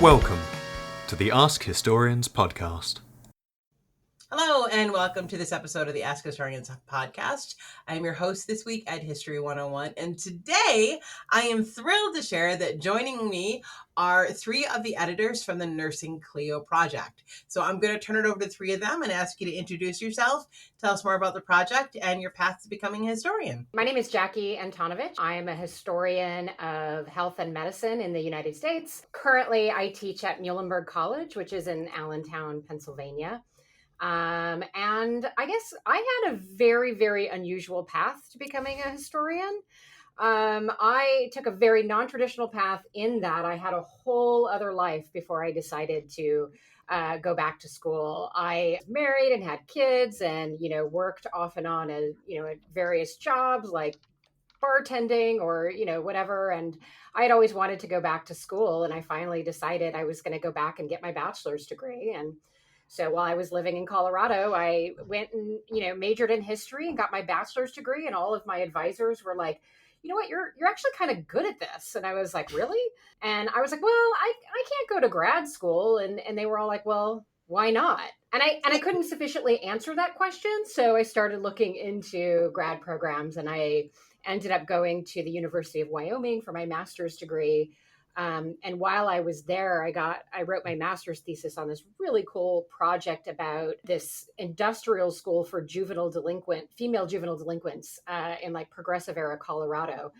Welcome to the Ask Historians podcast. Hello and welcome to this episode of the Ask Historians podcast. I'm your host this week at History 101, and today I am thrilled to share that joining me are three of the editors from the Nursing Clio project. So I'm going to turn it over to three of them and ask you to introduce yourself, tell us more about the project and your path to becoming a historian. My name is Jackie Antonovich. I am a historian of health and medicine in the United States. Currently, I teach at Muhlenberg College, which is in Allentown, Pennsylvania. And I guess I had a very, very unusual path to becoming a historian. I took a very non-traditional path in that I had a whole other life before I decided to go back to school. I was married and had kids and, worked off and on at various jobs like bartending or, whatever. And I had always wanted to go back to school. And I finally decided I was going to go back and get my bachelor's degree. And so while I was living in Colorado, I went and, majored in history and got my bachelor's degree. And all of my advisors were like, you know what, you're actually kind of good at this. And I was like, really? And I was like, well, I can't go to grad school. And they were all like, well, why not? And I couldn't sufficiently answer that question. So I started looking into grad programs and I ended up going to the University of Wyoming for my master's degree. And while I was there, I wrote my master's thesis on this really cool project about this industrial school for female juvenile delinquents in like progressive era Colorado.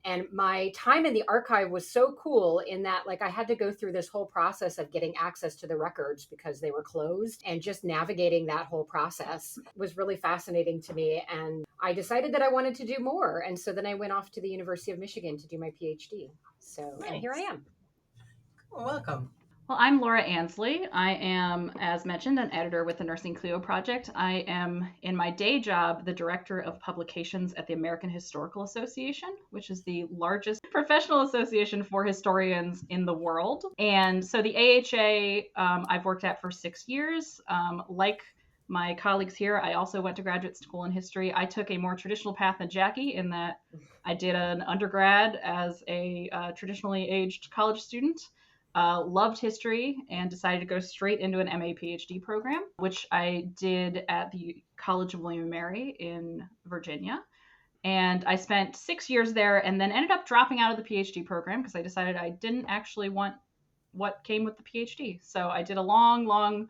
And my time in the archive was so cool in that like I had to go through this whole process of getting access to the records because they were closed, and just navigating that whole process was really fascinating to me. And I decided that I wanted to do more. And so then I went off to the University of Michigan to do my PhD. So, nice. And here I am. Well, welcome. Well, I'm Laura Ansley. I am, as mentioned, an editor with the Nursing Clio project. I am, in my day job, the director of publications at the American Historical Association, which is the largest professional association for historians in the world. And so the AHA I've worked at for 6 years. Like my colleagues here, I also went to graduate school in history. I took a more traditional path than Jackie in that I did an undergrad as a traditionally aged college student. Loved history and decided to go straight into an MA PhD program, which I did at the College of William and Mary in Virginia. And I spent 6 years there and then ended up dropping out of the PhD program because I decided I didn't actually want what came with the PhD. So I did a long, long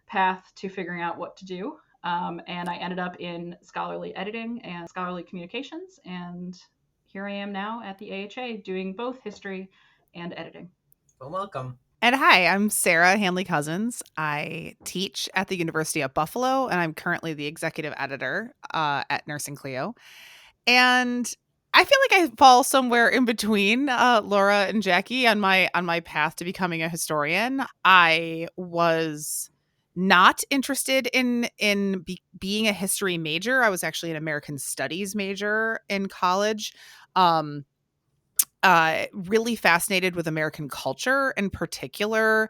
path to figuring out what to do. And I ended up in scholarly editing and scholarly communications. And here I am now at the AHA doing both history and editing. Well, welcome. And hi, I'm Sarah Hanley-Cousins. I teach at the University of Buffalo, and I'm currently the executive editor at Nursing Clio. And I feel like I fall somewhere in between Laura and Jackie on my path to becoming a historian. I was not interested in being a history major. I was actually an American Studies major in college. Really fascinated with American culture in particular,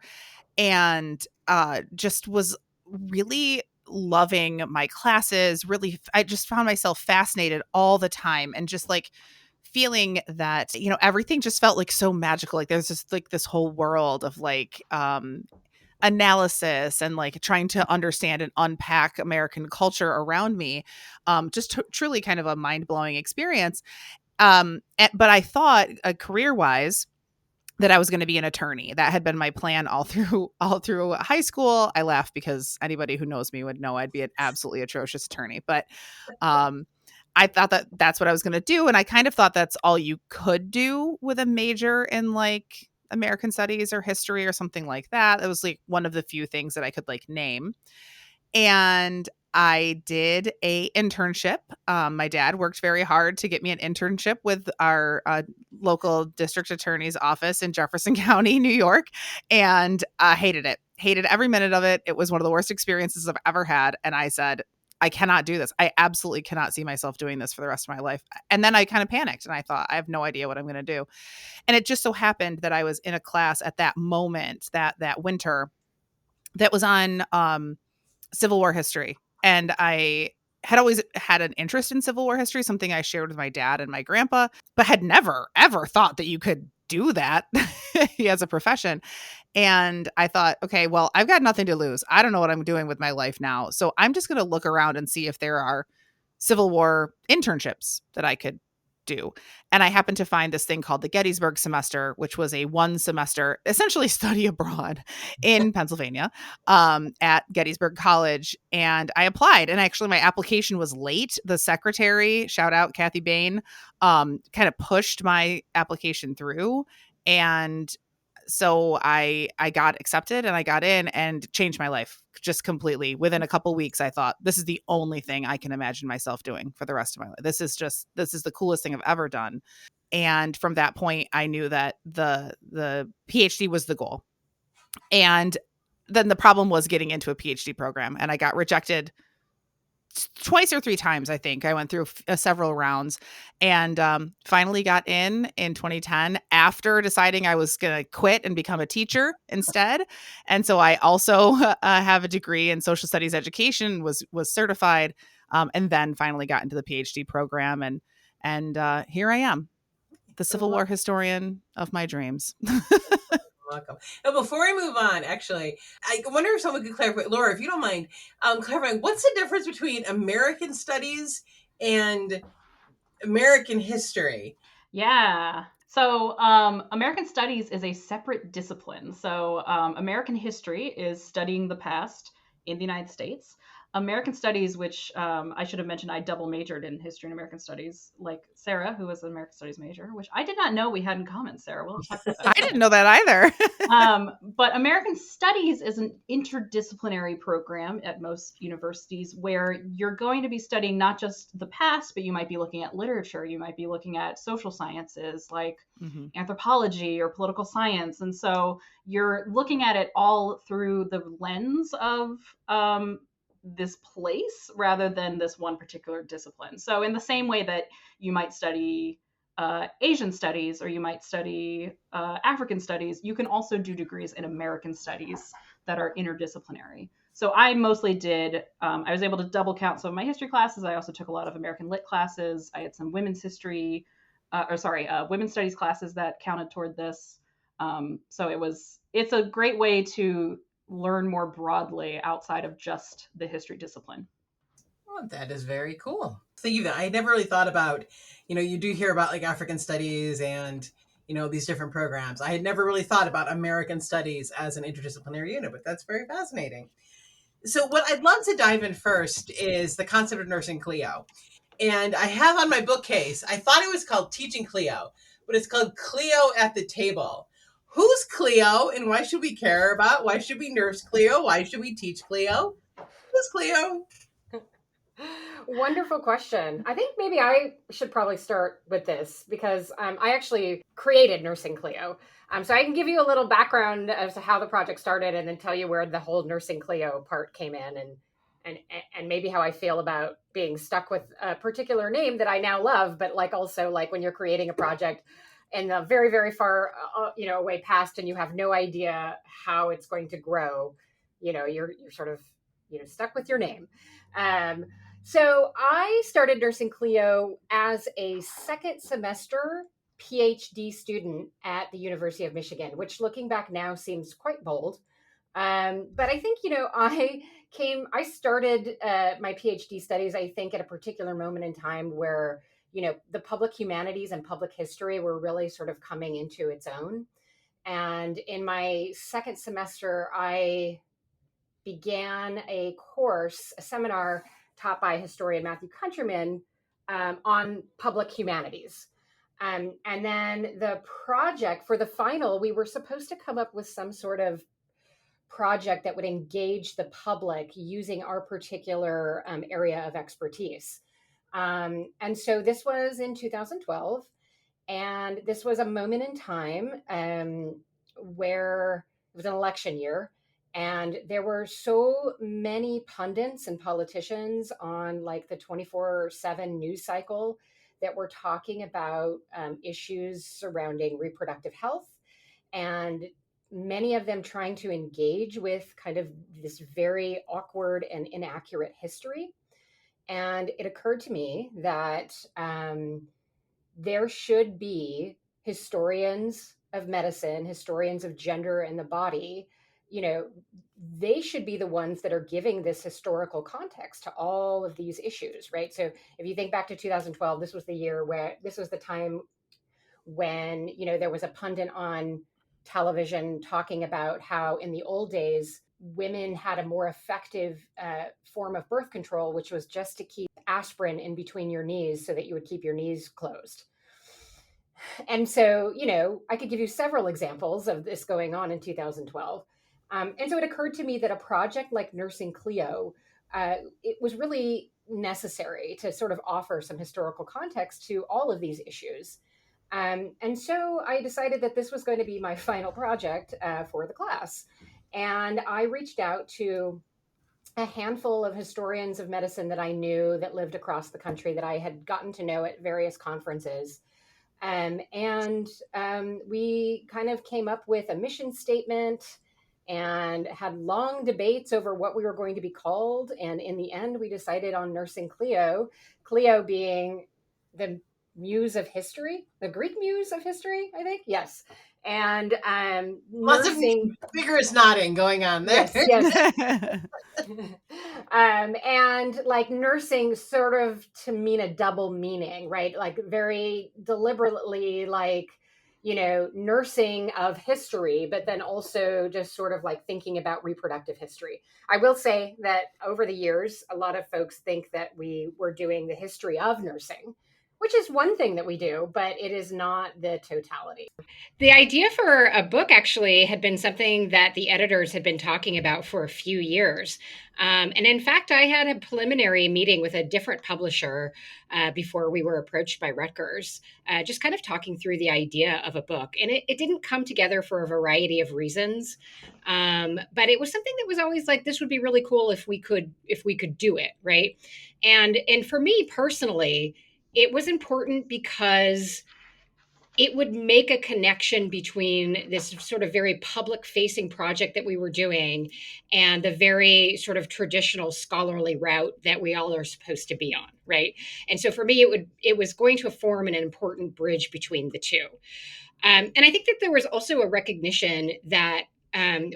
and just was really loving my classes. Really, I just found myself fascinated all the time, and just like feeling that, everything just felt like so magical. Like there's just like this whole world of like analysis and like trying to understand and unpack American culture around me. Just truly kind of a mind-blowing experience. But I thought career-wise that I was going to be an attorney. That had been my plan all through high school. I laugh because anybody who knows me would know I'd be an absolutely atrocious attorney. But I thought that that's what I was going to do. And I kind of thought that's all you could do with a major in like American Studies or history or something like that. It was like one of the few things that I could like name. And I did a internship. My dad worked very hard to get me an internship with our local district attorney's office in Jefferson County, New York. And I hated it. Hated every minute of it. It was one of the worst experiences I've ever had. And I said, I cannot do this. I absolutely cannot see myself doing this for the rest of my life. And then I kind of panicked and I thought, I have no idea what I'm going to do. And it just so happened that I was in a class at that moment, that winter, that was on Civil War history. And I had always had an interest in Civil War history, something I shared with my dad and my grandpa, but had never, ever thought that you could do that. He has a profession. And I thought, okay, well, I've got nothing to lose. I don't know what I'm doing with my life now. So I'm just going to look around and see if there are Civil War internships that I could do. And I happened to find this thing called the Gettysburg semester, which was a 1 semester, essentially study abroad in Pennsylvania, at Gettysburg College. And I applied, and actually my application was late. The secretary, shout out Kathy Bain, kind of pushed my application through. And so I got accepted and I got in and changed my life just completely. Within a couple weeks, I thought, this is the only thing I can imagine myself doing for the rest of my life. This is the coolest thing I've ever done. And from that point, I knew that the PhD was the goal. And then the problem was getting into a PhD program, and I got rejected twice or 3 times. I think I went through several rounds, and finally got in 2010 after deciding I was going to quit and become a teacher instead. And so I also have a degree in social studies education, was certified, and then finally got into the PhD program. And here I am, the Civil War historian of my dreams. Welcome. Now, before we move on, actually, I wonder if someone could clarify, Laura, if you don't mind, clarifying, what's the difference between American studies and American history? Yeah. So American Studies is a separate discipline. So American history is studying the past in the United States. American Studies, which I should have mentioned, I double majored in history and American Studies, like Sarah, who was an American Studies major, which I did not know we had in common, Sarah. We'll talk about that. I didn't know that either. But American Studies is an interdisciplinary program at most universities where you're going to be studying not just the past, but you might be looking at literature. You might be looking at social sciences like anthropology or political science. And so you're looking at it all through the lens of this place rather than this one particular discipline. So in the same way that you might study Asian studies or you might study African studies, you can also do degrees in American studies that are interdisciplinary. So I mostly did, I was able to double count some of my history classes. I also took a lot of American Lit classes. I had some women's history, women's studies classes that counted toward this. So it's a great way to learn more broadly outside of just the history discipline. Oh, that is very cool. Thank you. I never really thought about, you do hear about like African studies and, these different programs. I had never really thought about American studies as an interdisciplinary unit, but that's very fascinating. So what I'd love to dive in first is the concept of Nursing Clio. And I have on my bookcase, I thought it was called Teaching Clio, but it's called Clio at the Table. Who's Clio and why should we care about? Why should we nurse Clio? Why should we teach Clio? Who's Clio? Wonderful question. I think maybe I should probably start with this because I actually created Nursing Clio. So I can give you a little background as to how the project started and then tell you where the whole Nursing Clio part came in and maybe how I feel about being stuck with a particular name that I now love, but also when you're creating a project in the very, very far, away past and you have no idea how it's going to grow, you're sort of, stuck with your name. So I started Nursing Clio as a second semester PhD student at the University of Michigan, which looking back now seems quite bold. But I think, I started my PhD studies, I think, at a particular moment in time where, the public humanities and public history were really sort of coming into its own. And in my second semester, I began a seminar taught by historian Matthew Countryman on public humanities. And then the project for the final, we were supposed to come up with some sort of project that would engage the public using our particular area of expertise. And so this was in 2012. And this was a moment in time where it was an election year. And there were so many pundits and politicians on the 24/7 news cycle that were talking about issues surrounding reproductive health, and many of them trying to engage with kind of this very awkward and inaccurate history. And it occurred to me that there should be historians of medicine, historians of gender and the body, they should be the ones that are giving this historical context to all of these issues, right? So if you think back to 2012, this was the time when, there was a pundit on television talking about how in the old days, women had a more effective form of birth control, which was just to keep aspirin in between your knees so that you would keep your knees closed. And so, I could give you several examples of this going on in 2012. And so it occurred to me that a project like Nursing Clio, it was really necessary to sort of offer some historical context to all of these issues. And so I decided that this was going to be my final project for the class. And I reached out to a handful of historians of medicine that I knew that lived across the country that I had gotten to know at various conferences. We kind of came up with a mission statement and had long debates over what we were going to be called. And in the end, we decided on Nursing Clio, Clio being the muse of history, the Greek muse of history, I think. Yes. And lots of vigorous nodding going on there. Yes. And like nursing sort of to mean a double meaning, right? Like very deliberately, like, nursing of history, but then also just sort of like thinking about reproductive history. I will say that over the years, a lot of folks think that we were doing the history of nursing, which is one thing that we do, but it is not the totality. The idea for a book actually had been something that the editors had been talking about for a few years. And in fact, I had a preliminary meeting with a different publisher before we were approached by Rutgers, just kind of talking through the idea of a book. And it didn't come together for a variety of reasons. But it was something that was always like, this would be really cool if we could do it, right? And for me personally, it was important because it would make a connection between this sort of very public facing project that we were doing and the very sort of traditional scholarly route that we all are supposed to be on, right? And so for me, it was going to form an important bridge between the two. And I think that there was also a recognition that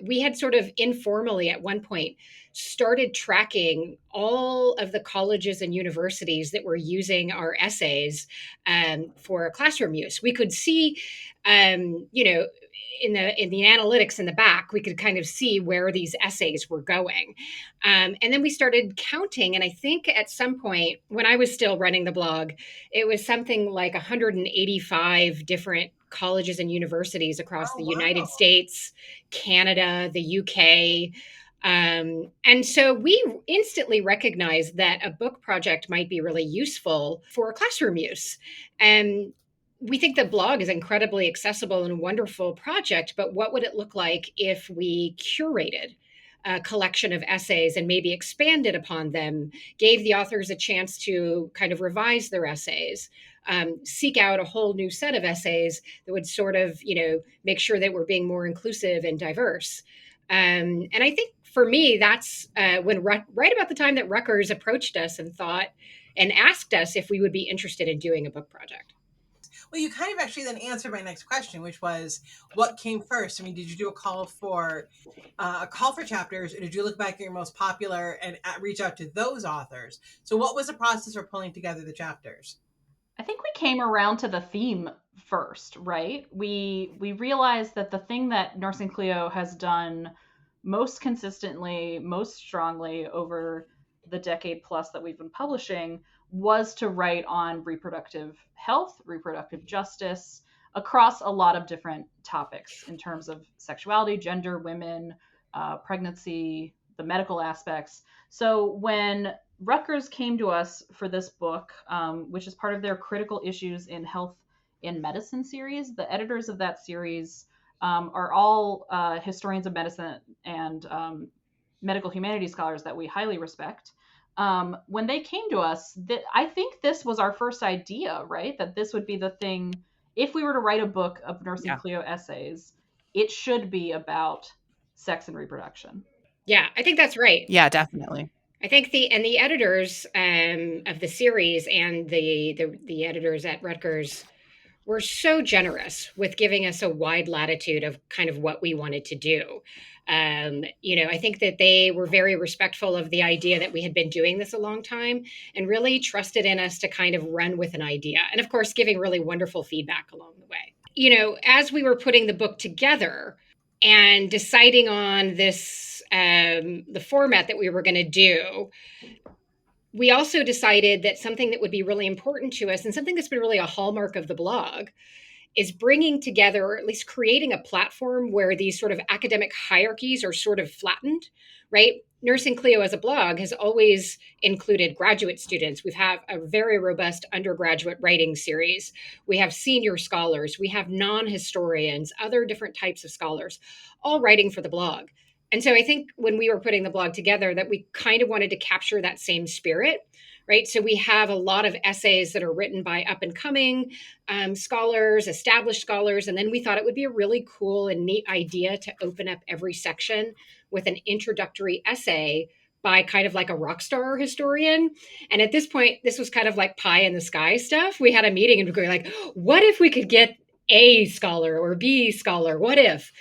we had sort of informally at one point started tracking all of the colleges and universities that were using our essays for classroom use. We could see, in the analytics in the back, we could kind of see where these essays were going. And then we started counting. And I think at some point when I was still running the blog, it was something like 185 different colleges and universities across the United States, Canada, the UK. And so we instantly recognized that a book project might be really useful for classroom use. And we think the blog is incredibly accessible and a wonderful project, but what would it look like if we curated a collection of essays and maybe expanded upon them, gave the authors a chance to kind of revise their essays, seek out a whole new set of essays that would sort of, make sure that we're being more inclusive and diverse. And I think for me, that's when right about the time that Rutgers approached us and asked us if we would be interested in doing a book project. Well, you kind of actually then answered my next question, which was, what came first? I mean, did you do a call for chapters, or did you look back at your most popular and reach out to those authors? So what was the process for pulling together the chapters? I think we came around to the theme first, right? We realized that the thing that Nursing Clio has done most consistently, most strongly over the decade plus that we've been publishing was to write on reproductive health, reproductive justice across a lot of different topics in terms of sexuality, gender, women, pregnancy, the medical aspects. So when Rutgers came to us for this book, which is part of their Critical Issues in Health in Medicine series, the editors of that series are all historians of medicine and medical humanities scholars that we highly respect. When they came to us, I think this was our first idea, right? That this would be the thing. If we were to write a book of Nursing Clio essays, it should be about sex and reproduction. Yeah, I think that's right. Yeah, definitely. I think the editors of the series and the editors at Rutgers were so generous with giving us a wide latitude of kind of what we wanted to do. I think that they were very respectful of the idea that we had been doing this a long time and really trusted in us to kind of run with an idea. And of course, giving really wonderful feedback along the way. As we were putting the book together and deciding on this, the format that we were going to do, we also decided that something that would be really important to us and something that's been really a hallmark of the blog is bringing together, or at least creating a platform where these sort of academic hierarchies are sort of flattened, right? Nursing Clio as a blog has always included graduate students. We have a very robust undergraduate writing series. We have senior scholars. We have non-historians, other different types of scholars, all writing for the blog. And so I think when we were putting the blog together that we kind of wanted to capture that same spirit, right? So we have a lot of essays that are written by up and coming scholars, established scholars. And then we thought it would be a really cool and neat idea to open up every section with an introductory essay by kind of like a rock star historian. And at this point, this was kind of like pie in the sky stuff. We had a meeting and we were like, what if we could get A scholar or B scholar? What if?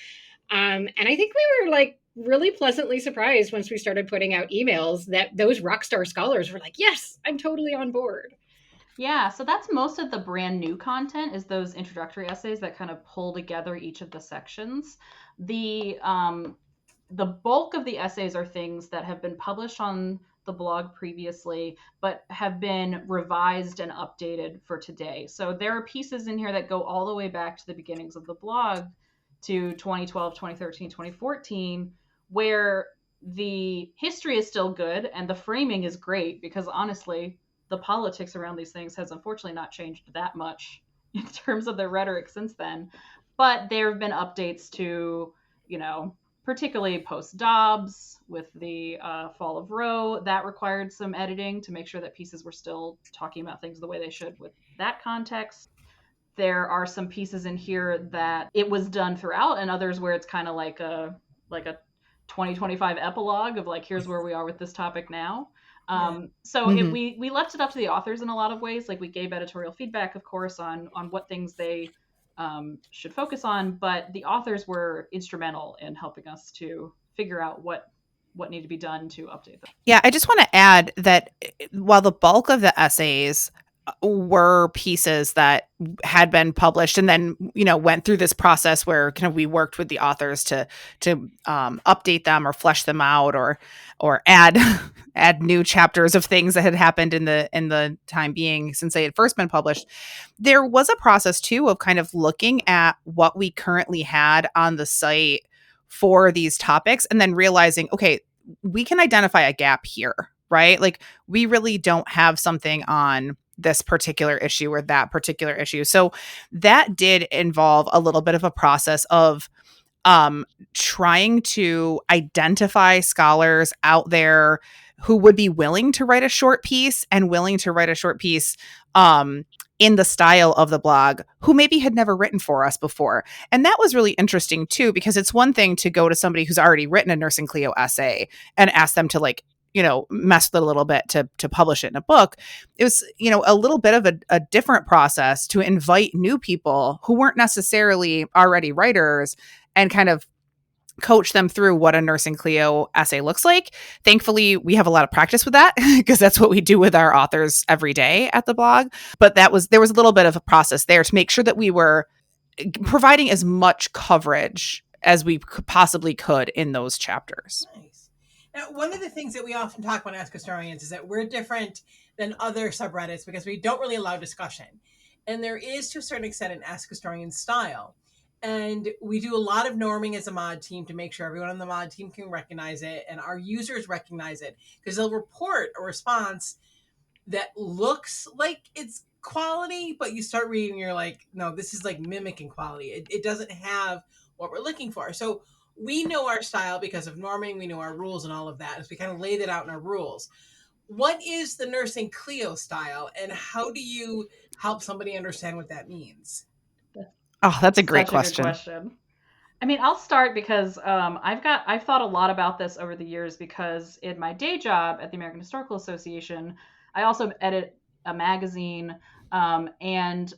And I think we were like really pleasantly surprised once we started putting out emails that those rock star scholars were like, yes, I'm totally on board. Yeah, so that's most of the brand new content, is those introductory essays that kind of pull together each of the sections. The bulk of the essays are things that have been published on the blog previously, but have been revised and updated for today. So there are pieces in here that go all the way back to the beginnings of the blog to 2012, 2013, 2014, where the history is still good and the framing is great, because honestly, the politics around these things has unfortunately not changed that much in terms of the rhetoric since then. But there have been updates to, particularly post-Dobbs with the fall of Roe. That required some editing to make sure that pieces were still talking about things the way they should with that context. There are some pieces in here that it was done throughout, and others where it's kind of like a 2025 epilogue of like, here's where we are with this topic now. We left it up to the authors in a lot of ways. Like, we gave editorial feedback, of course, on what things they should focus on, but the authors were instrumental in helping us to figure out what needed to be done to update them. Yeah, I just want to add that while the bulk of the essays were pieces that had been published and then went through this process where kind of we worked with the authors to update them or flesh them out or add new chapters of things that had happened in the time being since they had first been published. There was a process too of kind of looking at what we currently had on the site for these topics and then realizing, okay, we can identify a gap here, right? Like, we really don't have something on this particular issue or that particular issue. So that did involve a little bit of a process of trying to identify scholars out there who would be willing to write a short piece and willing to write a short piece in the style of the blog, who maybe had never written for us before. And that was really interesting too, because it's one thing to go to somebody who's already written a Nursing Clio essay and ask them to mess with it a little bit to publish it in a book. It was, a little bit of a different process to invite new people who weren't necessarily already writers and kind of coach them through what a Nursing Clio essay looks like. Thankfully, we have a lot of practice with that because that's what we do with our authors every day at the blog. But there was a little bit of a process there to make sure that we were providing as much coverage as we possibly could in those chapters. Nice. Now, one of the things that we often talk about Ask Historians is that we're different than other subreddits because we don't really allow discussion. And there is, to a certain extent, an Ask Historian style. And we do a lot of norming as a mod team to make sure everyone on the mod team can recognize it and our users recognize it, because they'll report a response that looks like it's quality, but you start reading and you're like, no, this is like mimicking quality. It doesn't have what we're looking for. So we know our style because of norming. We know our rules and all of that. As we kind of lay that out in our rules. What is the Nursing Clio style, and how do you help somebody understand what that means? Oh, that's a great question. Good question. I mean, I'll start because I've thought a lot about this over the years, because in my day job at the American Historical Association, I also edit a magazine, and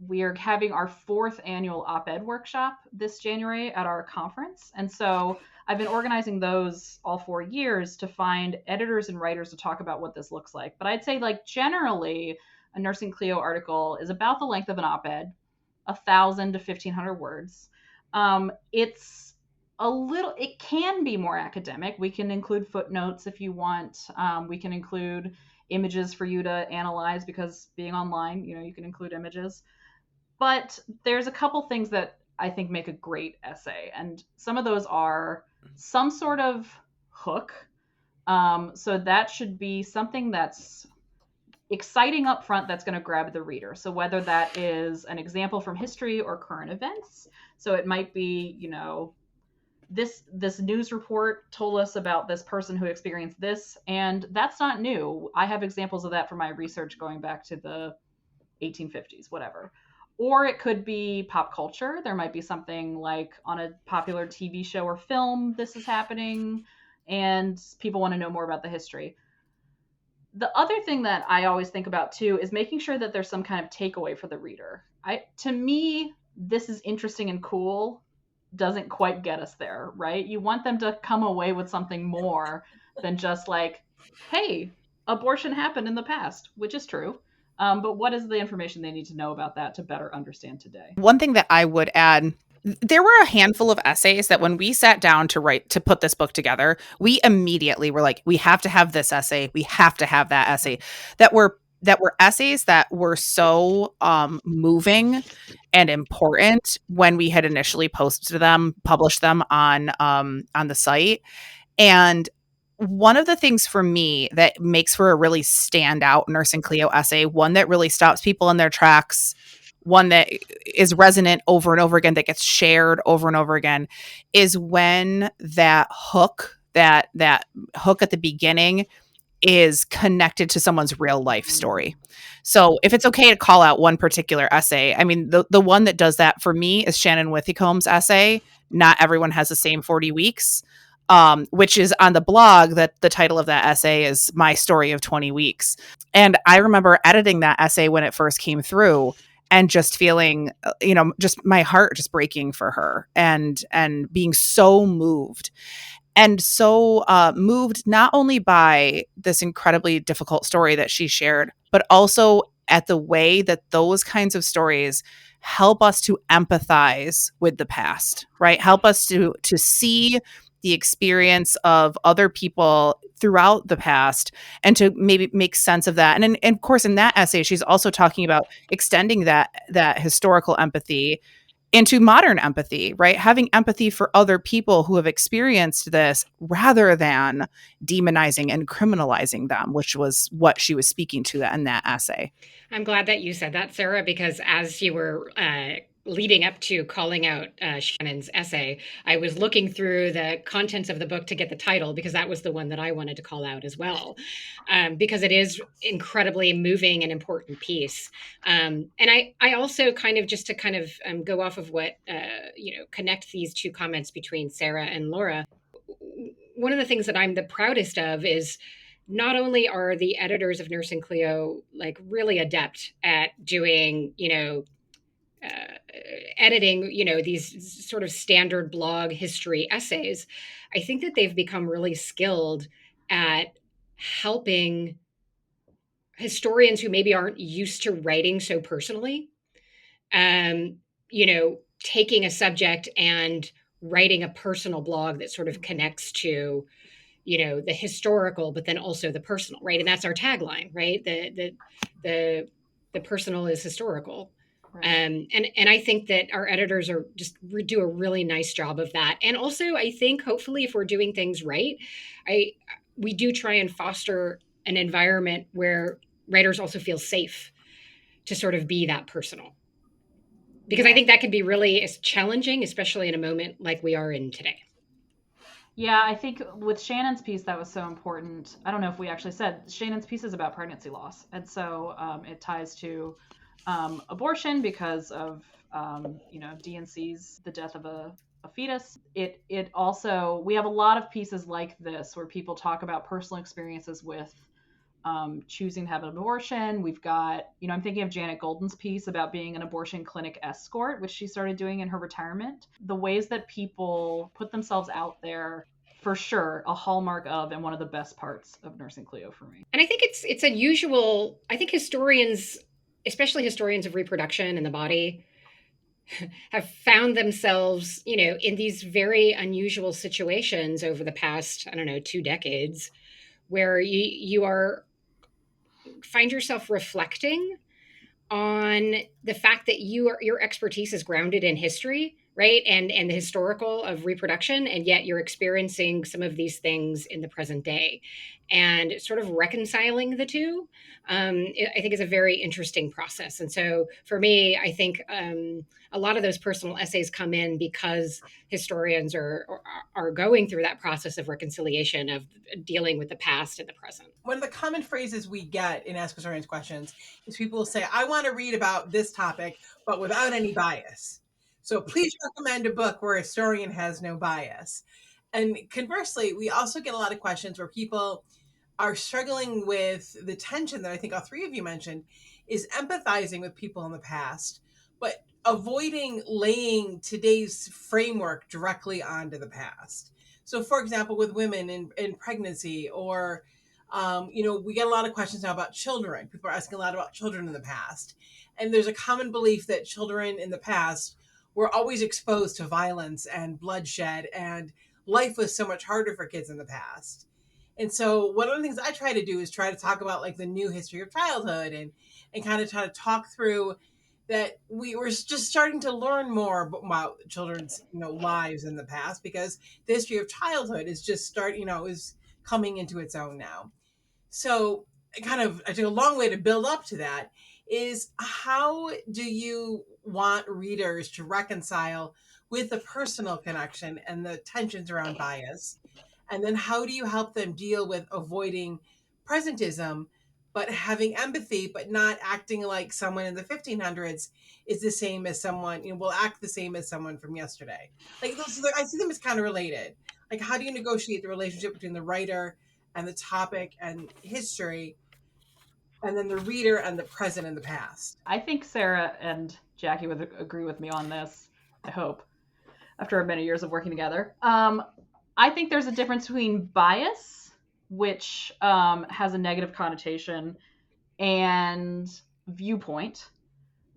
we are having our 4th annual op-ed workshop this January at our conference. And so I've been organizing those all 4 years to find editors and writers to talk about what this looks like. But I'd say, like, generally, a Nursing Clio article is about the length of an op-ed, 1,000 to 1,500 words. It's it can be more academic. We can include footnotes if you want. We can include images for you to analyze, because being online, you can include images. But there's a couple things that I think make a great essay. And some of those are some sort of hook. So that should be something that's exciting up front, that's going to grab the reader. So whether that is an example from history or current events. So it might be, this news report told us about this person who experienced this, and that's not new. I have examples of that from my research going back to the 1850s, whatever. Or it could be pop culture. There might be something like on a popular TV show or film, this is happening, and people want to know more about the history. The other thing that I always think about too is making sure that there's some kind of takeaway for the reader. To me, this is interesting and cool doesn't quite get us there, right? You want them to come away with something more than just like, hey, abortion happened in the past, which is true. But what is the information they need to know about that to better understand today? One thing that I would add, there were a handful of essays that when we sat down to put this book together, we immediately were like, we have to have this essay. We have to have that essay. That were essays that were so moving and important when we had initially published them on the site. And one of the things for me that makes for a really standout Nursing Clio essay, one that really stops people in their tracks, one that is resonant over and over again, that gets shared over and over again, is when that hook at the beginning is connected to someone's real life story. So if it's okay to call out one particular essay, I mean, the one that does that for me is Shannon Withicombe's essay, Not Everyone Has the Same 40 Weeks, which is on the blog. That the title of that essay is My Story of 20 Weeks. And I remember editing that essay when it first came through and just feeling, just my heart just breaking for her and being so moved. And so moved not only by this incredibly difficult story that she shared, but also at the way that those kinds of stories help us to empathize with the past, right? Help us to see the experience of other people throughout the past and to maybe make sense of that. And of course, in that essay, she's also talking about extending that historical empathy into modern empathy, right? Having empathy for other people who have experienced this rather than demonizing and criminalizing them, which was what she was speaking to in that essay. I'm glad that you said that, Sarah, because as you were leading up to calling out Shannon's essay, I was looking through the contents of the book to get the title, because that was the one that I wanted to call out as well, because it is incredibly moving and important piece. And I also just to go off of what, connect these two comments between Sarah and Laura. One of the things that I'm the proudest of is not only are the editors of Nursing Clio really adept at doing, editing, these sort of standard blog history essays, I think that they've become really skilled at helping historians who maybe aren't used to writing so personally, taking a subject and writing a personal blog that sort of connects to, the historical, but then also the personal, right? And that's our tagline, right? The personal is historical. Right. And I think that our editors do a really nice job of that. And also, I think hopefully if we're doing things right, we do try and foster an environment where writers also feel safe to sort of be that personal. Because I think that can be really challenging, especially in a moment like we are in today. Yeah, I think with Shannon's piece, that was so important. I don't know if we actually said Shannon's piece is about pregnancy loss. And so it ties to abortion because of, DNC's, the death of a fetus. It also, we have a lot of pieces like this where people talk about personal experiences with choosing to have an abortion. We've got, I'm thinking of Janet Golden's piece about being an abortion clinic escort, which she started doing in her retirement. The ways that people put themselves out there, for sure, a hallmark of and one of the best parts of Nursing Clio for me. And I think it's unusual. I think historians, especially historians of reproduction and the body, have found themselves, in these very unusual situations over the past, 2 decades, where you find yourself reflecting on the fact that your expertise is grounded in history, right? And the historical of reproduction, and yet you're experiencing some of these things in the present day, and sort of reconciling the two, I think is a very interesting process. And so for me, I think a lot of those personal essays come in because historians are going through that process of reconciliation, of dealing with the past and the present. One of the common phrases we get in Ask Historians questions is people will say, I want to read about this topic, but without any bias. So please recommend a book where a historian has no bias. And conversely, we also get a lot of questions where people are struggling with the tension that I think all three of you mentioned, is empathizing with people in the past, but avoiding laying today's framework directly onto the past. So for example, with women in pregnancy, or, we get a lot of questions now about children. People are asking a lot about children in the past. And there's a common belief that children in the past were always exposed to violence and bloodshed, and life was so much harder for kids in the past. And so one of the things I try to do is try to talk about like the new history of childhood, and kind of try to talk through that we were just starting to learn more about children's, lives in the past, because the history of childhood is just is coming into its own now. So I took a long way to build up to that is, how do you want readers to reconcile with the personal connection and the tensions around bias? And then how do you help them deal with avoiding presentism, but having empathy, but not acting like someone in the 1500s is the same as someone, will act the same as someone from yesterday. Like I see them as kind of related. Like, how do you negotiate the relationship between the writer and the topic and history, and then the reader and the present and the past? I think Sarah and Jackie would agree with me on this, I hope, after many years of working together. I think there's a difference between bias, which has a negative connotation, and viewpoint,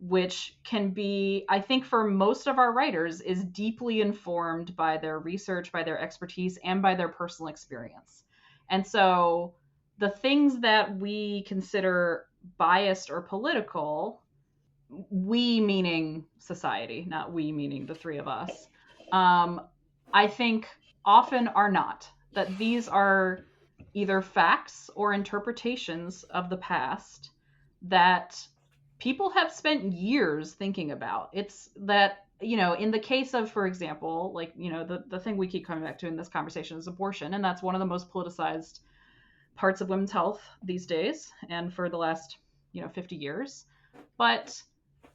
which can be, I think for most of our writers, is deeply informed by their research, by their expertise, and by their personal experience. And so the things that we consider biased or political, we meaning society, not we meaning the three of us, I think often are not. That these are either facts or interpretations of the past that people have spent years thinking about. It's that, in the case of, for example, like, the thing we keep coming back to in this conversation is abortion. And that's one of the most politicized parts of women's health these days, and for the last, 50 years. But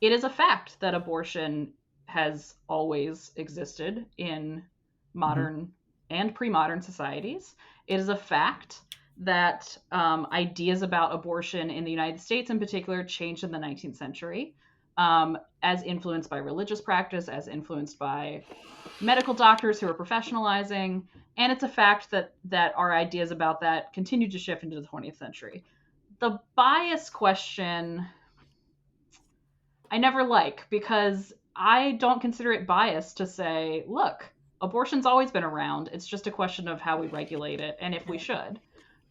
it is a fact that abortion has always existed in modern and pre-modern societies. It is a fact that ideas about abortion in the United States in particular changed in the 19th century, as influenced by religious practice, as influenced by medical doctors who are professionalizing. And it's a fact that our ideas about that continue to shift into the 20th century. The bias question, I never like, because I don't consider it bias to say, look, abortion's always been around. It's just a question of how we regulate it and if we should.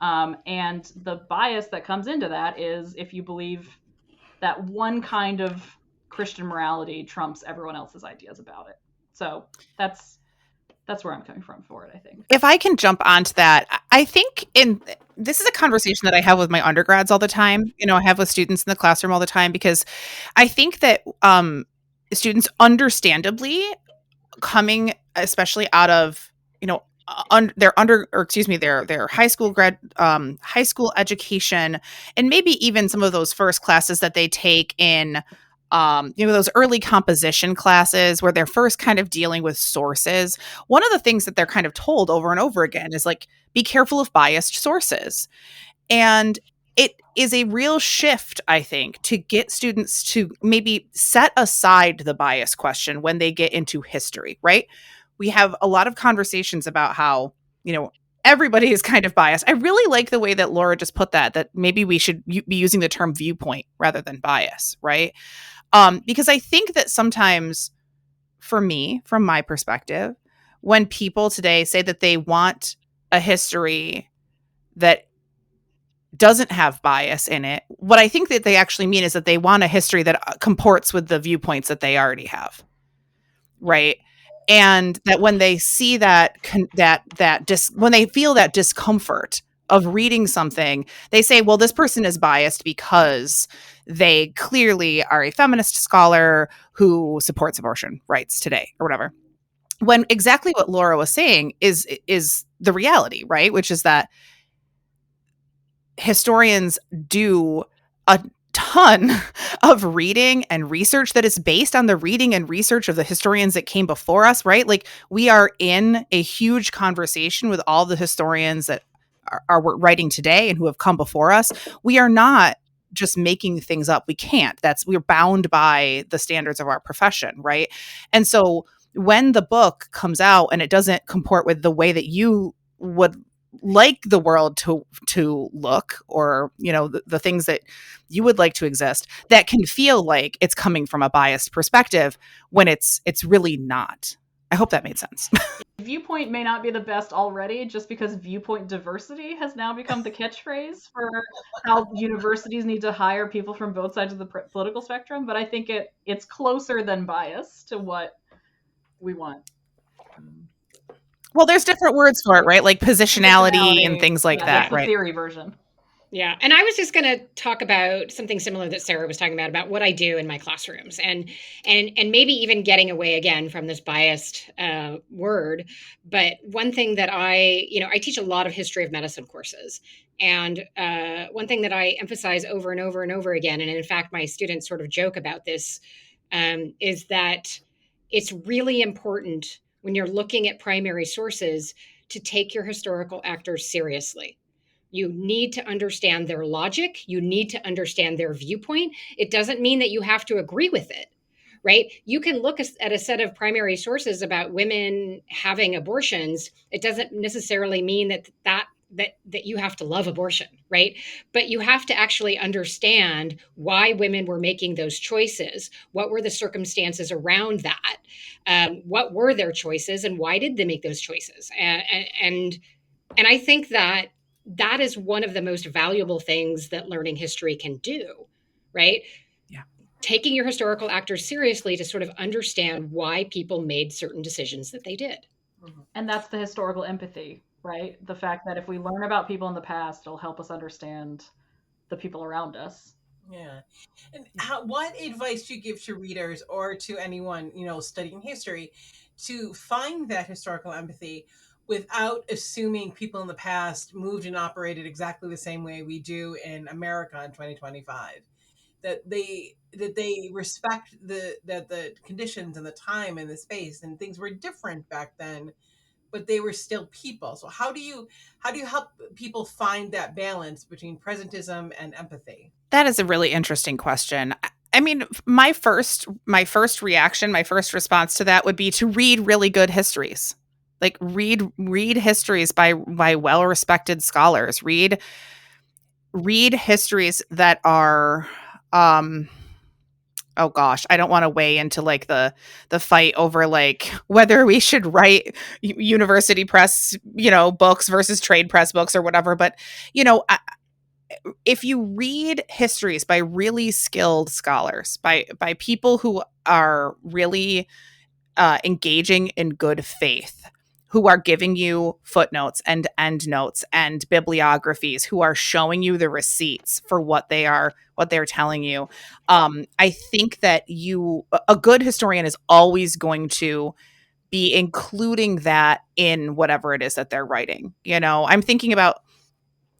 And the bias that comes into that is if you believe that one kind of Christian morality trumps everyone else's ideas about it. So that's where I'm coming from for it, I think. If I can jump onto that, I think this is a conversation that I have with my undergrads all the time. I have with students in the classroom all the time, because I think that students, understandably, coming especially out of their high school education, and maybe even some of those first classes that they take in those early composition classes where they're first kind of dealing with sources. One of the things that they're kind of told over and over again is like, be careful of biased sources. And it is a real shift, I think, to get students to maybe set aside the bias question when they get into history, right? We have a lot of conversations about how, everybody is kind of biased. I really like the way that Laura just put that maybe we should be using the term viewpoint rather than bias, right? Because I think that sometimes, for me, from my perspective, when people today say that they want a history that doesn't have bias in it, what I think that they actually mean is that they want a history that comports with the viewpoints that they already have, right? And that when they see when they feel that discomfort of reading something, they say, well, this person is biased because they clearly are a feminist scholar who supports abortion rights today or whatever. When exactly what Laura was saying is the reality, right? Which is that historians do a ton of reading and research that is based on the reading and research of the historians that came before us, right? Like, we are in a huge conversation with all the historians that are writing today and who have come before us. We are not just making things up. We can't. We're bound by the standards of our profession, right? And so when the book comes out and it doesn't comport with the way that you would like the world to look, or the things that you would like to exist, that can feel like it's coming from a biased perspective when it's really not. I hope that made sense. Viewpoint may not be the best already, just because viewpoint diversity has now become the catchphrase for how universities need to hire people from both sides of the political spectrum. But I think it's closer than bias to what we want. Well, there's different words for it, right? Like positionality and things like that, that's the right? theory version. Yeah. And I was just going to talk about something similar that Sarah was talking about what I do in my classrooms, and maybe even getting away again from this biased word. But one thing that I teach a lot of history of medicine courses. And one thing that I emphasize over and over and over again, and in fact, my students sort of joke about this, is that it's really important when you're looking at primary sources to take your historical actors seriously. You need to understand their logic. You need to understand their viewpoint. It doesn't mean that you have to agree with it, right? You can look at a set of primary sources about women having abortions. It doesn't necessarily mean that you have to love abortion, right? But you have to actually understand why women were making those choices. What were the circumstances around that? What were their choices, and why did they make those choices? And I think that is one of the most valuable things that learning history can do, right? Yeah. Taking your historical actors seriously to sort of understand why people made certain decisions that they did. And that's the historical empathy, right? The fact that if we learn about people in the past, it'll help us understand the people around us. Yeah. And what advice do you give to readers or to anyone, studying history, to find that historical empathy without assuming people in the past moved and operated exactly the same way we do in America in 2025? That they respect the conditions and the time and the space, and things were different back then, but they were still people. So how do you help people find that balance between presentism and empathy? That is a really interesting question. I mean, my first reaction, my first response to that would be to read really good histories. Like, read histories by well-respected scholars. Read histories that are oh gosh, I don't want to weigh into like the fight over like whether we should write university press, books versus trade press books or whatever, but if you read histories by really skilled scholars, by people who are really engaging in good faith, who are giving you footnotes and endnotes and bibliographies, who are showing you the receipts for what they're telling you, I think that a good historian is always going to be including that in whatever it is that they're writing. I'm thinking about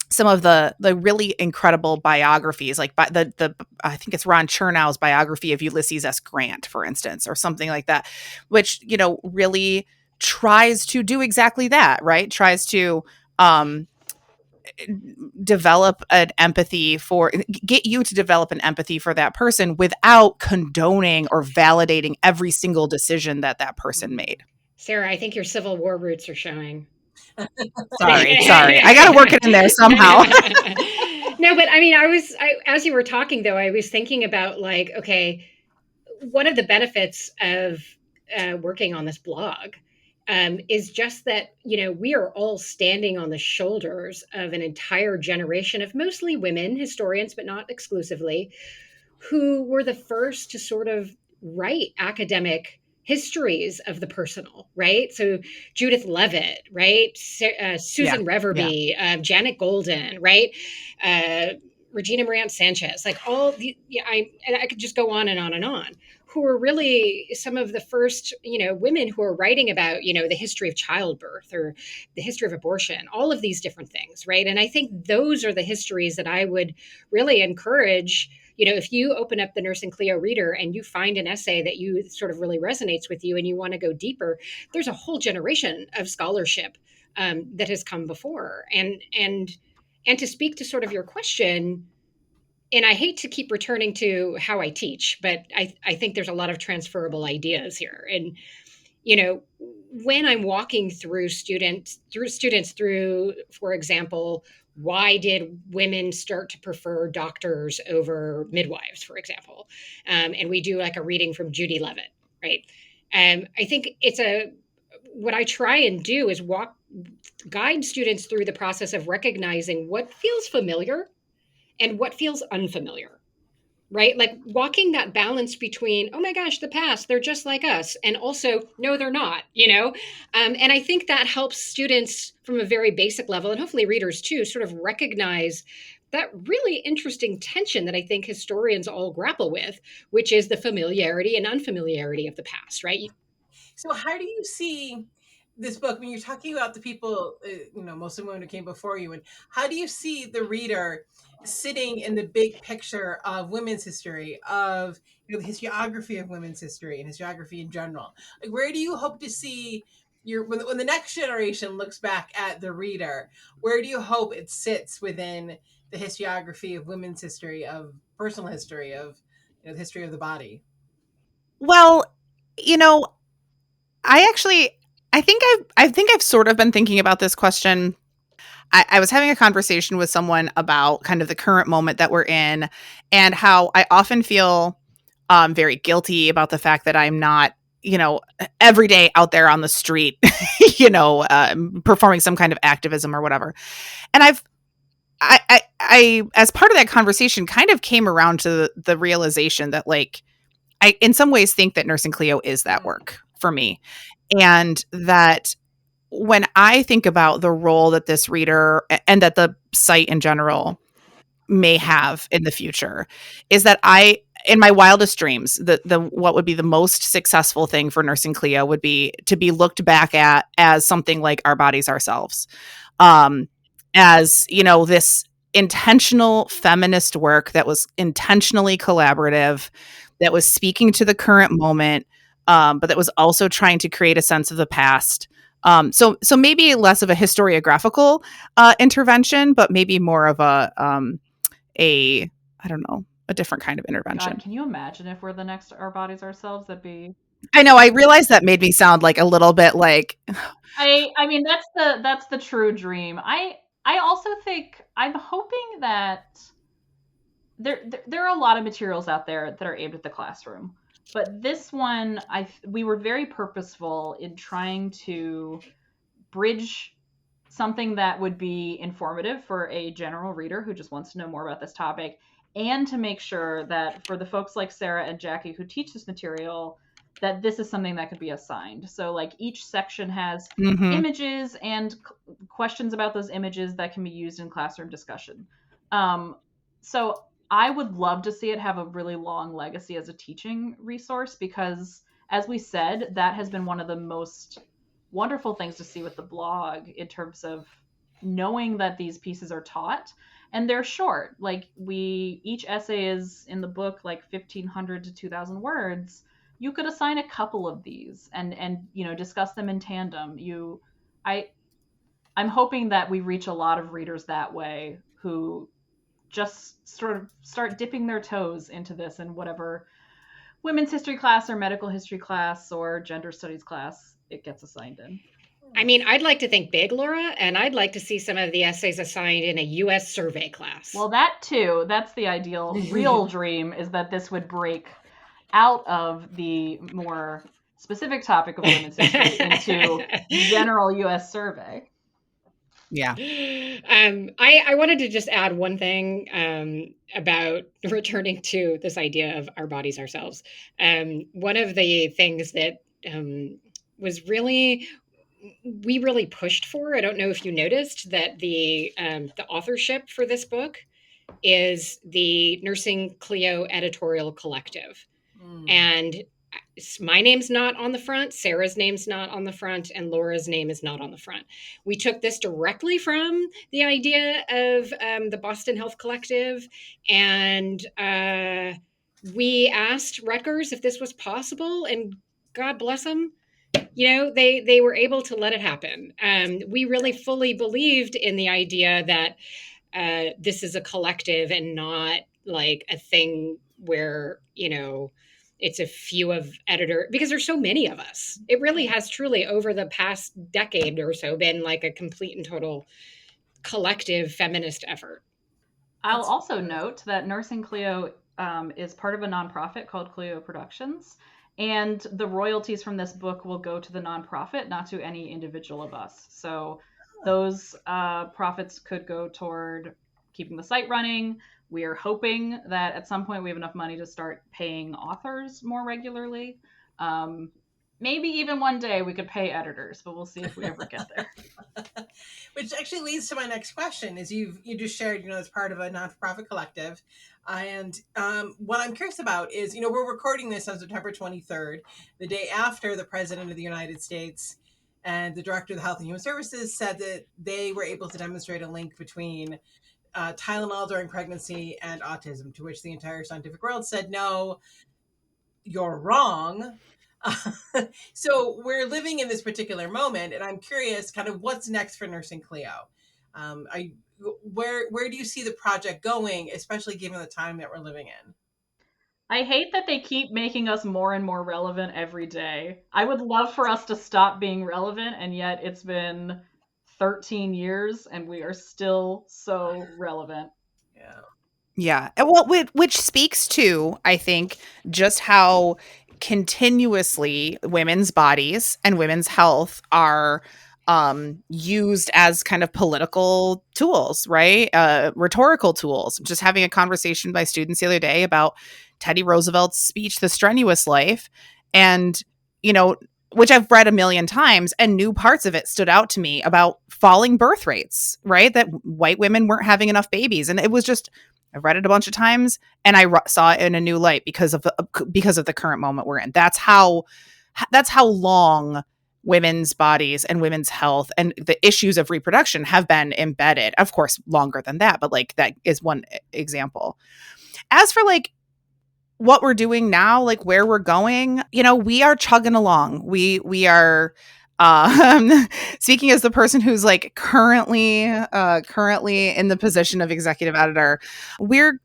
some of the really incredible biographies, like by the I think it's Ron Chernow's biography of Ulysses S. Grant, for instance, or something like that, which really tries to do exactly that, right? Tries to develop an empathy for get you to develop an empathy for that person without condoning or validating every single decision that that person made. Sarah, I think your Civil War roots are showing. Sorry. I got to work it in there somehow. No, but I mean, as you were talking though, I was thinking about like, okay, one of the benefits of working on this blog is just that, you know, we are all standing on the shoulders of an entire generation of mostly women historians, but not exclusively, who were the first to sort of write academic histories of the personal, right? So Judith Leavitt, right? Susan Reverby, Janet Golden, right? Regina Moran Sanchez, like all the, and I could just go on and on and on, who were really some of the first, you know, women who are writing about, you know, the history of childbirth or the history of abortion, all of these different things, right? And I think those are the histories that I would really encourage. You know, if you open up the Nursing Clio reader and you find an essay that you sort of really resonates with you and you want to go deeper, there's a whole generation of scholarship that has come before. And to speak to sort of your question, and I hate to keep returning to how I teach, but I think there's a lot of transferable ideas here. And, you know, when I'm walking through students, for example, why did women start to prefer doctors over midwives, for example? And we do like a reading from Judy Leavitt, right? I think what I try and do is guide students through the process of recognizing what feels familiar and what feels unfamiliar, right? Like walking that balance between, oh my gosh, the past, they're just like us. And also, no, they're not, you know? And I think that helps students from a very basic level, and hopefully readers too, sort of recognize that really interesting tension that I think historians all grapple with, which is the familiarity and unfamiliarity of the past, right? So how do you see this book when you're talking about the people, you know, most of the women who came before you, and how do you see the reader sitting in the big picture of women's history, of, you know, the historiography of women's history and historiography in general? Like, where do you hope to see when the next generation looks back at the reader, where do you hope it sits within the historiography of women's history, of personal history, of, you know, the history of the body? Well, you know, I think I've sort of been thinking about this question. I was having a conversation with someone about kind of the current moment that we're in and how I often feel very guilty about the fact that I'm not, you know, every day out there on the street, you know, performing some kind of activism or whatever. And I, as part of that conversation, kind of came around to the realization that, like, I, in some ways, think that Nursing Clio is that work for me. And that when I think about the role that this reader and that the site in general may have in the future, is that in my wildest dreams, the what would be the most successful thing for Nursing Clio would be to be looked back at as something like Our Bodies, Ourselves, as, you know, this intentional feminist work that was intentionally collaborative, that was speaking to the current moment, but that was also trying to create a sense of the past. So maybe less of a historiographical intervention, but maybe more of a I don't know, a different kind of intervention. God, can you imagine if we're the next Our Bodies, Ourselves? That'd be. I know. I realized that made me sound like a little bit like. I mean, that's the true dream. I also think, I'm hoping that there are a lot of materials out there that are aimed at the classroom, but this one, we were very purposeful in trying to bridge something that would be informative for a general reader who just wants to know more about this topic, and to make sure that for the folks like Sarah and Jackie who teach this material, that this is something that could be assigned. So like each section has images and questions about those images that can be used in classroom discussion. So I would love to see it have a really long legacy as a teaching resource, because as we said, that has been one of the most wonderful things to see with the blog, in terms of knowing that these pieces are taught, and they're short. Like each essay is in the book like 1,500 to 2,000 words. You could assign a couple of these and you know, discuss them in tandem. I'm hoping that we reach a lot of readers that way who just sort of start dipping their toes into this in whatever women's history class or medical history class or gender studies class it gets assigned in. I mean, I'd like to think big, Laura, and I'd like to see some of the essays assigned in a U.S. survey class. Well, that too, that's the ideal. Real dream is that this would break out of the more specific topic of women's history into general U.S. survey. Yeah. I wanted to just add one thing about returning to this idea of our bodies ourselves. One of the things that was really we really pushed for. I don't know if you noticed that the authorship for this book is the Nursing Clio Editorial Collective, and my name's not on the front, Sarah's name's not on the front, and Laura's name is not on the front. We took this directly from the idea of the Boston Health Collective, and we asked Rutgers if this was possible, and God bless them, you know, they were able to let it happen. We really fully believed in the idea that this is a collective and not like a thing where, you know, it's a few of editor, because there's so many of us. It really has truly over the past decade or so been like a complete and total collective feminist effort. I'll also note that Nursing Clio is part of a nonprofit called Clio Productions, and the royalties from this book will go to the nonprofit, not to any individual of us. So those profits could go toward keeping the site running. We are hoping that at some point we have enough money to start paying authors more regularly. Maybe even one day we could pay editors, but we'll see if we ever get there. Which actually leads to my next question: is you just shared, you know, as part of a nonprofit collective, and what I'm curious about is, you know, we're recording this on September 23rd, the day after the President of the United States and the Director of the Health and Human Services said that they were able to demonstrate a link between Tylenol during pregnancy and autism, to which the entire scientific world said, no, you're wrong. So we're living in this particular moment, and I'm curious kind of what's next for Nursing Clio. Where do you see the project going, especially given the time that we're living in? I hate that they keep making us more and more relevant every day. I would love for us to stop being relevant, and yet it's been 13 years and we are still so relevant. Yeah. Yeah. And well, which speaks to, I think, just how continuously women's bodies and women's health are used as kind of political tools, right? Rhetorical tools. Just having a conversation with my students the other day about Teddy Roosevelt's speech, The Strenuous Life, and, you know, which I've read a million times, and new parts of it stood out to me about falling birth rates, right? That white women weren't having enough babies. And it was just, I've read it a bunch of times, and I saw it in a new light because of the current moment we're in. That's how long women's bodies and women's health and the issues of reproduction have been embedded. Of course, longer than that, but like that is one example. As for like what we're doing now, like where we're going, you know, we are chugging along. We are speaking as the person who's like currently in the position of executive editor, we're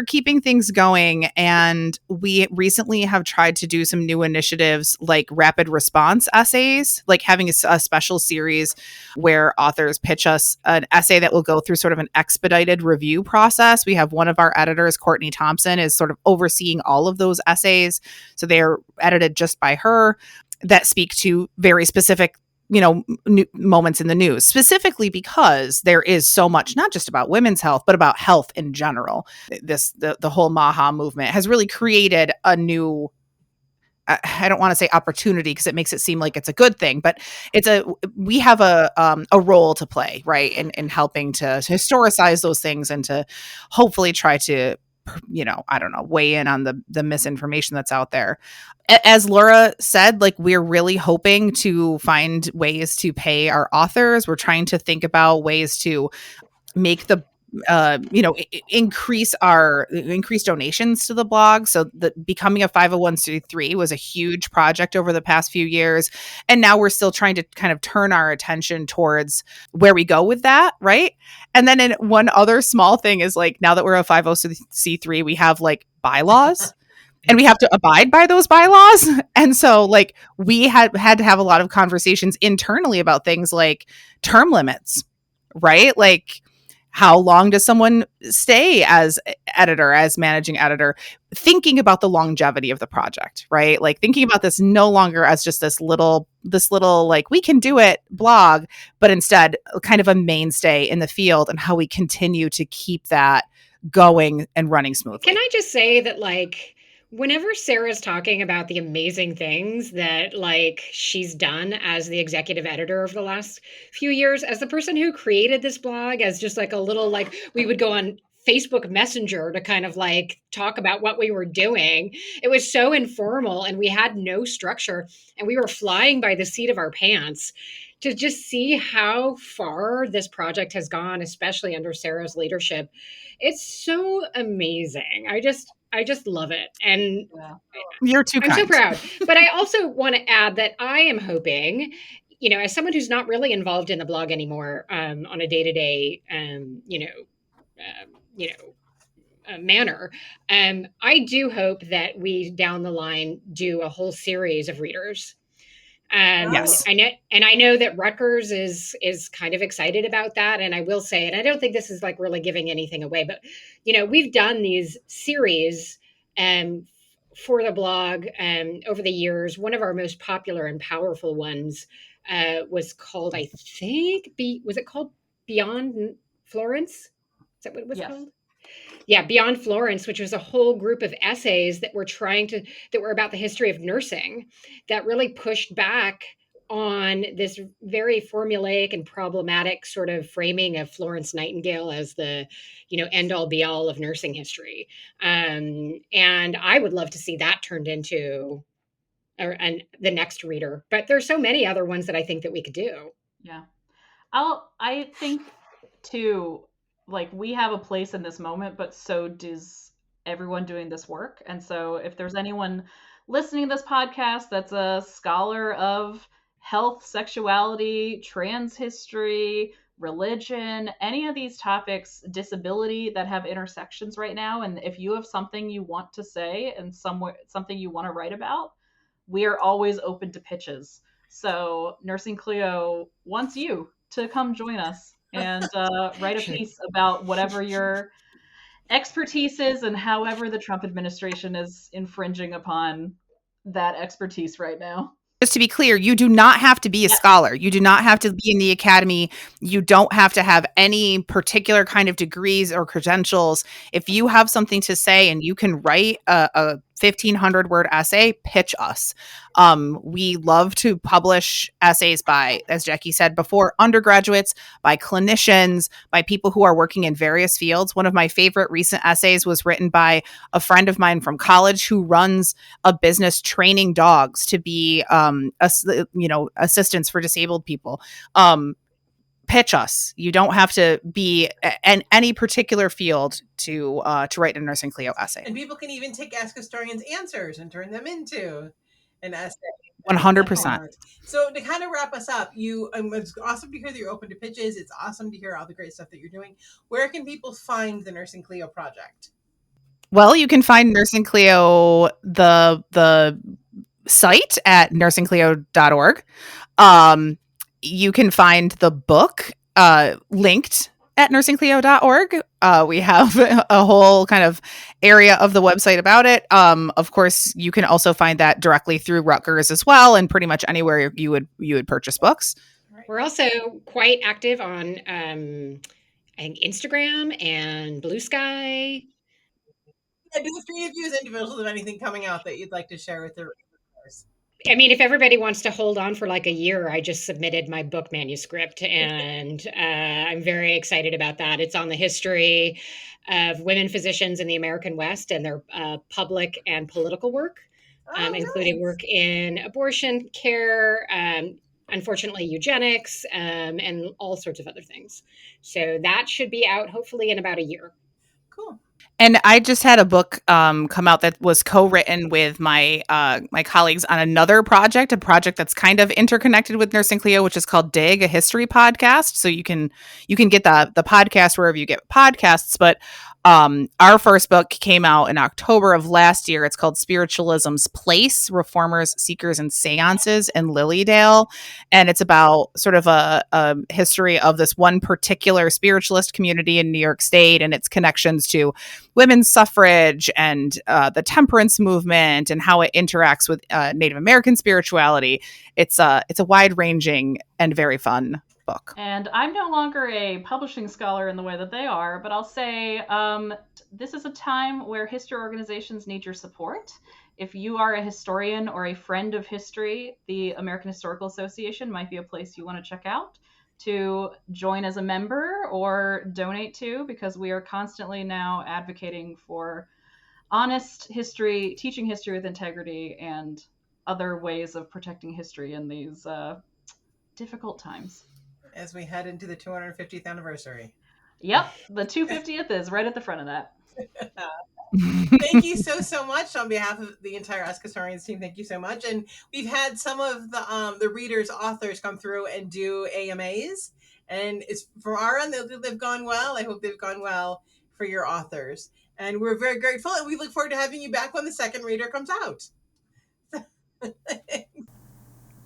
keeping things going, and we recently have tried to do some new initiatives like rapid response essays, like having a special series where authors pitch us an essay that will go through sort of an expedited review process. We have one of our editors, Courtney Thompson, is sort of overseeing all of those essays, so they are edited just by her, that speak to very specific, you know, moments in the news, specifically because there is so much, not just about women's health, but about health in general. The whole MAHA movement has really created a new, I don't want to say opportunity because it makes it seem like it's a good thing, but we have a role to play, right, in helping to historicize those things and to hopefully try to, you know, I don't know, weigh in on the misinformation that's out there. As Laura said, like, we're really hoping to find ways to pay our authors. We're trying to think about ways to make the increase donations to the blog. So the becoming a 501c3 was a huge project over the past few years. And now we're still trying to kind of turn our attention towards where we go with that. Right. And then one other small thing is like, now that we're a 501c3, we have like bylaws. And we have to abide by those bylaws. And so like we had to have a lot of conversations internally about things like term limits, right? Like how long does someone stay as editor, as managing editor, thinking about the longevity of the project, right? Like thinking about this no longer as just this little like we can do it blog, but instead kind of a mainstay in the field and how we continue to keep that going and running smoothly. Can I just say that like whenever Sarah's talking about the amazing things that like she's done as the executive editor over the last few years, as the person who created this blog, as just like a little like we would go on Facebook Messenger to kind of like talk about what we were doing. It was so informal and we had no structure and we were flying by the seat of our pants to just see how far this project has gone, especially under Sarah's leadership. It's so amazing. I just love it. And you're too kind. I'm so proud. But I also want to add that I am hoping, as someone who's not really involved in the blog anymore, on a day-to-day, manner, I do hope that we down the line do a whole series of readers. Yes. I know that Rutgers is kind of excited about that. And I will say, and I don't think this is like really giving anything away, but we've done these series for the blog over the years. One of our most popular and powerful ones was called, I think, was it called Beyond Florence? Is that what it was called? Yeah, Beyond Florence, which was a whole group of essays that were about the history of nursing, that really pushed back on this very formulaic and problematic sort of framing of Florence Nightingale as the, end all be all of nursing history. And I would love to see that turned into the next reader. But there's so many other ones that I think that we could do. Yeah. I think too, like we have a place in this moment, but so does everyone doing this work. And so if there's anyone listening to this podcast that's a scholar of health, sexuality, trans history, religion, any of these topics, disability that have intersections right now, and if you have something you want to say and something you want to write about, we are always open to pitches. So Nursing Clio wants you to come join us and write a piece about whatever your expertise is and however the Trump administration is infringing upon that expertise right now. Just to be clear, you do not have to be a scholar. You do not have to be in the academy. You don't have to have any particular kind of degrees or credentials. If you have something to say and you can write a 1,500 word essay, pitch us. We love to publish essays by, as Jackie said before, undergraduates, by clinicians, by people who are working in various fields. One of my favorite recent essays was written by a friend of mine from college who runs a business training dogs to be, assistants for disabled people. Pitch us. You don't have to be in any particular field to write a Nursing Clio essay. And people can even take Ask Historians answers and turn them into an essay. 100%. So to kind of wrap us up, it's awesome to hear that you're open to pitches. It's awesome to hear all the great stuff that you're doing. Where can people find the Nursing Clio project? Well, you can find Nursing Clio, the site at nursingclio.org. You can find the book linked at nursingclio.org. We have a whole kind of area of the website about it. Of course, you can also find that directly through Rutgers as well, and pretty much anywhere you would purchase books. We're also quite active on I think Instagram and Blue Sky. Yeah, do the three of you as individuals have anything coming out that you'd like to share with the readers? I mean, if everybody wants to hold on for like a year, I just submitted my book manuscript and I'm very excited about that. It's on the history of women physicians in the American West and their public and political work, including work in abortion care, unfortunately, eugenics, and all sorts of other things. So that should be out hopefully in about a year. Cool. And I just had a book come out that was co-written with my my colleagues on another project, a project that's kind of interconnected with Nursing Clio, which is called Dig, a history podcast. So you can get the podcast wherever you get podcasts. But our first book came out in October of last year. It's called Spiritualism's Place: Reformers, Seekers, and Seances in Lilydale. And it's about sort of a history of this one particular spiritualist community in New York State and its connections to women's suffrage and the temperance movement and how it interacts with Native American spirituality. It's a wide-ranging and very fun book. And I'm no longer a publishing scholar in the way that they are, but I'll say this is a time where history organizations need your support. If you are a historian or a friend of history, the American Historical Association might be a place you want to check out to join as a member or donate to, because we are constantly now advocating for honest history, teaching history with integrity, and other ways of protecting history in these difficult times. As we head into the 250th anniversary. Yep, the 250th is right at the front of that. Thank you so much on behalf of the entire Ask Historians team. Thank you so much. And we've had some of the readers, authors come through and do AMAs. And it's from our end, they've gone well. I hope they've gone well for your authors. And we're very grateful. And we look forward to having you back when the second reader comes out.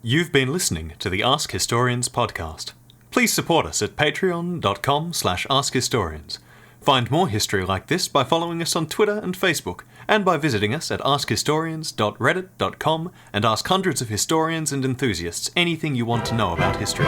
You've been listening to the Ask Historians podcast. Please support us at patreon.com/askhistorians. Find more history like this by following us on Twitter and Facebook, and by visiting us at askhistorians.reddit.com and ask hundreds of historians and enthusiasts anything you want to know about history.